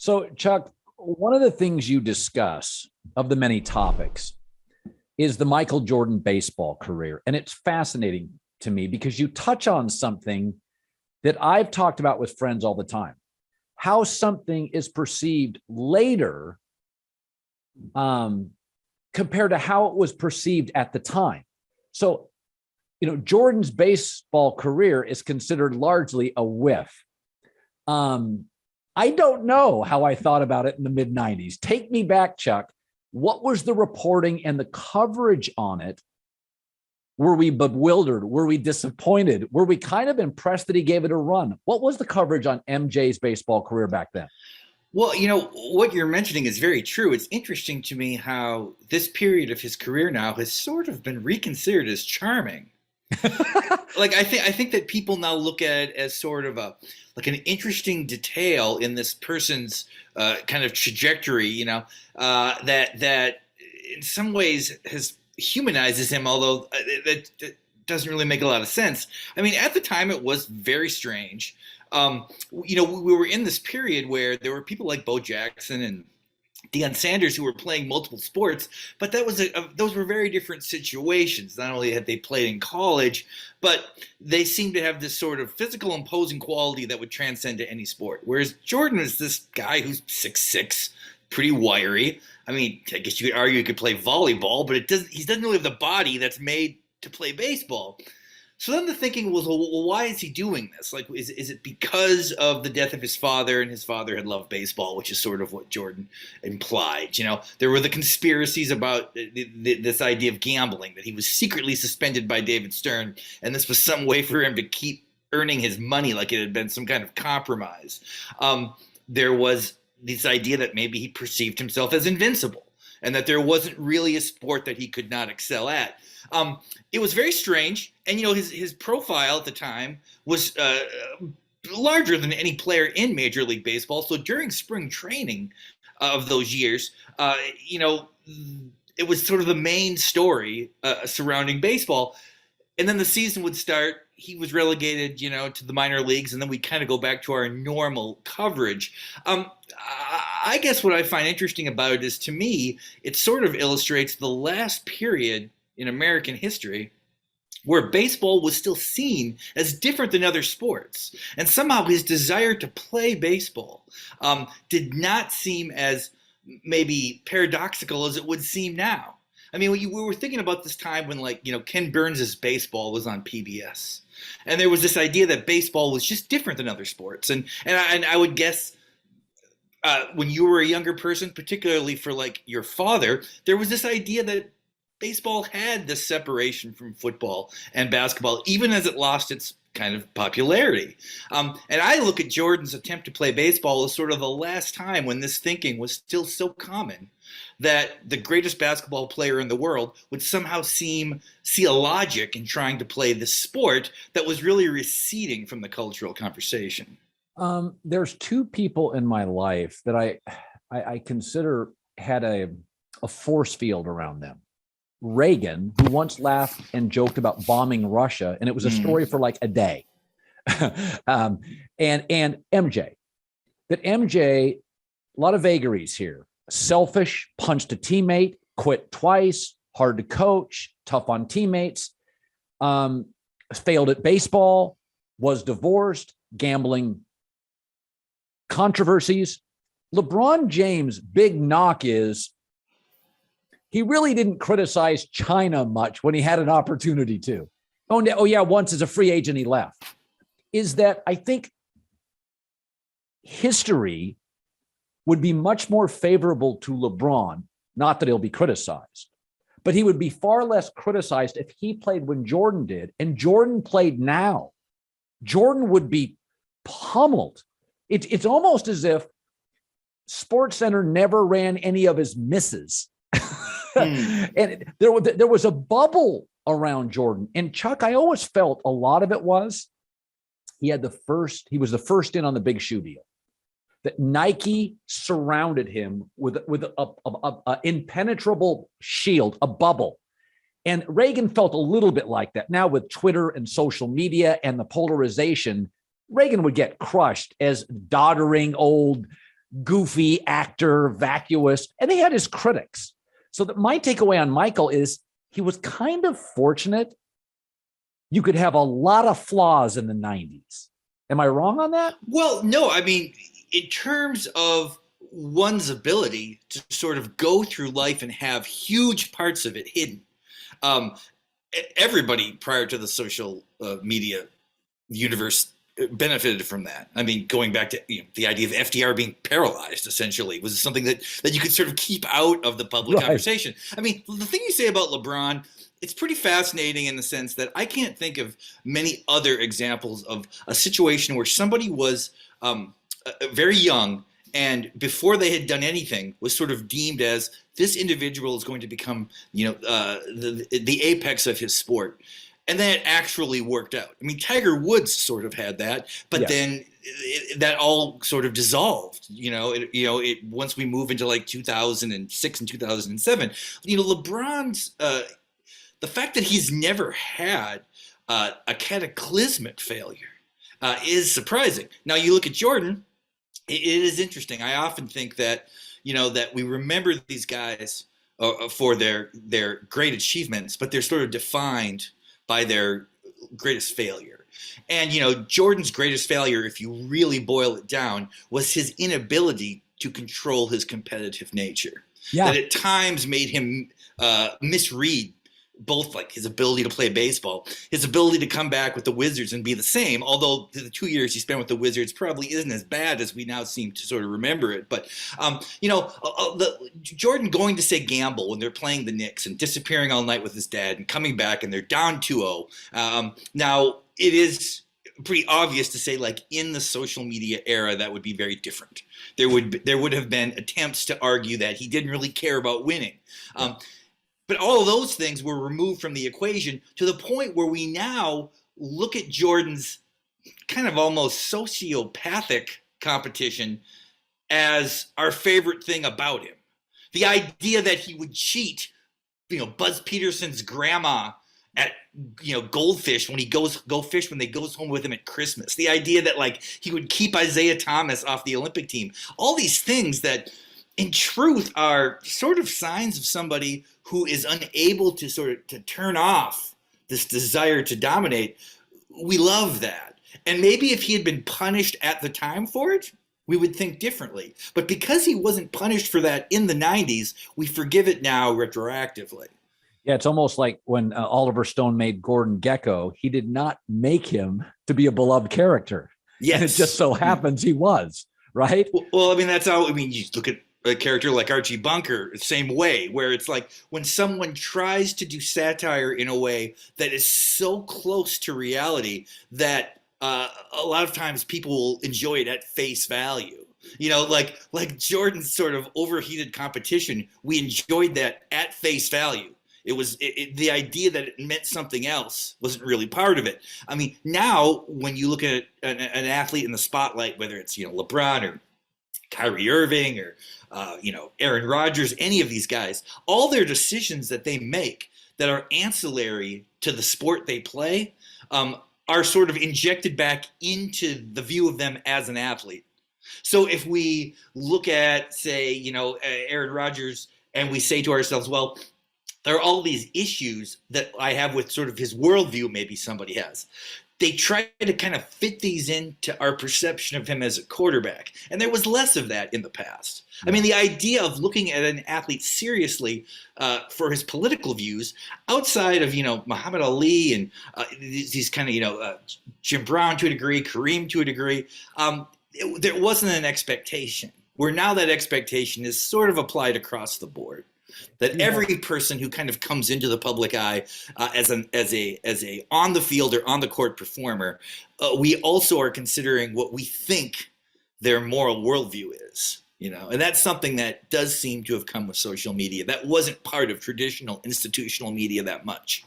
So, Chuck, one of the things you discuss of the many topics is the Michael Jordan baseball career. And it's fascinating to me because you touch on something that I've talked about with friends all the time, how something is perceived later compared to how it was perceived at the time. So, Jordan's baseball career is considered largely a whiff. I don't know how I thought about it in the mid-90s. Take me back, Chuck. What was the reporting and the coverage on it? Were we bewildered? Were we disappointed? Were we kind of impressed that he gave it a run? What was the coverage on MJ's baseball career back then? Well, what you're mentioning is very true. It's interesting to me how this period of his career now has sort of been reconsidered as charming. I think that people now look at it as sort of an interesting detail in this person's kind of trajectory, that in some ways humanizes him, although that doesn't really make a lot of sense. I mean, at the time it was very strange. We were in this period where there were people like Bo Jackson and Deion Sanders who were playing multiple sports, but those were very different situations. Not only had they played in college, but they seemed to have this sort of physical imposing quality that would transcend to any sport. Whereas Jordan was this guy who's 6'6", pretty wiry. I mean, I guess you could argue he could play volleyball, but he doesn't really have the body that's made to play baseball. So then the thinking was, well, why is he doing this? Like, is it because of the death of his father, and his father had loved baseball, which is sort of what Jordan implied. There were the conspiracies about this idea of gambling, that he was secretly suspended by David Stern, and this was some way for him to keep earning his money, like it had been some kind of compromise. There was this idea that maybe he perceived himself as invincible, and that there wasn't really a sport that he could not excel at. It was very strange, and his profile at the time was larger than any player in Major League Baseball. So during spring training of those years, it was sort of the main story surrounding baseball. And then the season would start. He was relegated, to the minor leagues, and then we kind of go back to our normal coverage. I guess what I find interesting about it is, to me, it sort of illustrates the last period in American history where baseball was still seen as different than other sports. And somehow his desire to play baseball did not seem as maybe paradoxical as it would seem now. I mean, we were thinking about this time when, Ken Burns' baseball was on PBS. And there was this idea that baseball was just different than other sports. And I would guess when you were a younger person, particularly for your father, there was this idea that baseball had this separation from football and basketball, even as it lost its kind of popularity. And I look at Jordan's attempt to play baseball as sort of the last time when this thinking was still so common that the greatest basketball player in the world would somehow see a logic in trying to play this sport that was really receding from the cultural conversation. There's two people in my life that I consider had a force field around them. Reagan, who once laughed and joked about bombing Russia, and it was a story for a day. And MJ. That MJ, a lot of vagaries here. Selfish, punched a teammate, quit twice, hard to coach, tough on teammates, failed at baseball, was divorced, gambling controversies. LeBron James' big knock is he really didn't criticize China much when he had an opportunity to. Oh yeah, once as a free agent he left. Is that I think history would be much more favorable to LeBron, not that he'll be criticized, but he would be far less criticized if he played when Jordan did, and Jordan played now. Jordan would be pummeled. It's almost as if SportsCenter never ran any of his misses. And there was a bubble around Jordan. And Chuck, I always felt a lot of it was he was the first in on the big shoe deal. That Nike surrounded him with a impenetrable shield, a bubble. And Reagan felt a little bit like that. Now with Twitter and social media and the polarization, Reagan would get crushed as doddering old goofy actor, vacuous, and he had his critics. So that my takeaway on Michael is he was kind of fortunate. You could have a lot of flaws in the 90s. Am I wrong on that? Well, no, I mean, in terms of one's ability to sort of go through life and have huge parts of it hidden. Everybody prior to the social media universe benefited from that. I mean, going back to the idea of FDR being paralyzed, essentially, was something that you could sort of keep out of the public conversation. I mean, the thing you say about LeBron, it's pretty fascinating in the sense that I can't think of many other examples of a situation where somebody was very young and before they had done anything was sort of deemed as this individual is going to become, the apex of his sport. And then it actually worked out. I mean, Tiger Woods sort of had that, but then that all sort of dissolved. Once we move into like 2006 and 2007, LeBron's the fact that he's never had a cataclysmic failure is surprising. Now you look at Jordan. It is interesting. I often think that, that we remember these guys for their great achievements, but they're sort of defined by their greatest failure. And, Jordan's greatest failure, if you really boil it down, was his inability to control his competitive nature. Yeah. That at times made him misread both like his ability to play baseball, his ability to come back with the Wizards and be the same, although the 2 years he spent with the Wizards probably isn't as bad as we now seem to sort of remember it. But, Jordan going to say gamble when they're playing the Knicks and disappearing all night with his dad and coming back and they're down 2-0. Now, it is pretty obvious to say, like, in the social media era, that would be very different. There would have been attempts to argue that he didn't really care about winning. But all of those things were removed from the equation to the point where we now look at Jordan's kind of almost sociopathic competition as our favorite thing about him. The idea that he would cheat, Buzz Peterson's grandma at, goldfish when he go fish when they goes home with him at Christmas. The idea that like he would keep Isaiah Thomas off the Olympic team. All these things that in truth are sort of signs of somebody who is unable to to turn off this desire to dominate. We love that. And maybe if he had been punished at the time for it, we would think differently. But because he wasn't punished for that in the 90s, we forgive it now retroactively. Yeah, it's almost like when Oliver Stone made Gordon Gecko, he did not make him to be a beloved character. Yes. And it just so happens he was, right? Well, I mean, that's how, you look at a character like Archie Bunker, the same way, where it's like when someone tries to do satire in a way that is so close to reality that a lot of times people will enjoy it at face value. Like Jordan's sort of overheated competition, we enjoyed that at face value. It was the idea that it meant something else wasn't really part of it. I mean, now when you look at an athlete in the spotlight, whether it's LeBron or Kyrie Irving or Aaron Rodgers, any of these guys, all their decisions that they make that are ancillary to the sport they play are sort of injected back into the view of them as an athlete. So if we look at, say, Aaron Rodgers and we say to ourselves, well, there are all these issues that I have with sort of his worldview, maybe somebody has. They try to kind of fit these into our perception of him as a quarterback. And there was less of that in the past. I mean, the idea of looking at an athlete seriously for his political views outside of, Muhammad Ali and these kind of, Jim Brown to a degree, Kareem to a degree, there wasn't an expectation. Where now that expectation is sort of applied across the board. That every person who kind of comes into the public eye as a on the field or on the court performer, we also are considering what we think their moral worldview is, and that's something that does seem to have come with social media. That wasn't part of traditional institutional media that much.